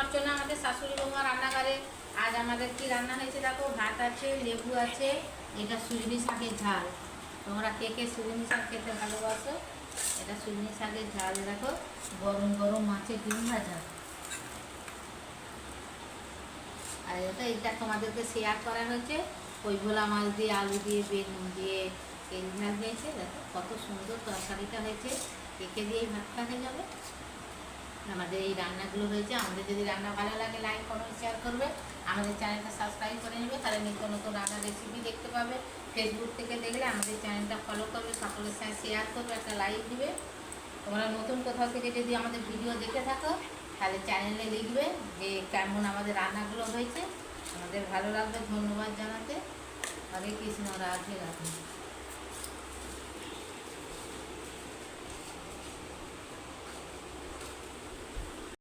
অর্চনা আমাদের শাশুড়ি বৌমা রান্নাঘরে। আজ আমাদের কি রান্না হয়েছে দেখো, ভাত আছে, লেবু আছে, এটা সুজনি শাকের ঝাল। তোমরা কে কে সুজনি শাক খেতে ভালোবাসো? এটা সুজনি শাকের ঝাল দেখো, গরম গরম মাছের ডিম ভাজা। আর এটা তোমাদেরকে শেয়ার করা হয়েছে ওই ভোলা মাছ দিয়ে, আলু দিয়ে, বেগুন দিয়ে তেল ঝাল হয়েছে। দেখো কত সুন্দর তরকারিটা হয়েছে, একে দিয়েই ভাত খাওয়া যাবে। আমাদের এই রান্নাগুলো হয়েছে। আমাদের যদি রান্না ভালো লাগে লাইক কমেন্ট শেয়ার করবে, আমাদের চ্যানেলটা সাবস্ক্রাইব করে নেবে, তাহলে নিত্য নতুন রান্নার রেসিপি দেখতে পাবে। ফেসবুক থেকে দেখলে আমাদের চ্যানেলটা ফলো করবে, সকলের সাথে শেয়ার করবে, একটা লাইক দিবে। তোমরা নতুন কোথাও থেকে যদি আমাদের ভিডিও দেখে থাকো তাহলে চ্যানেলে লিখবে যে কেমন আমাদের রান্নাগুলো হয়েছে, আমাদের ভালো লাগবে। ধন্যবাদ জানাতে। হরে কৃষ্ণ, রাধে রাধে।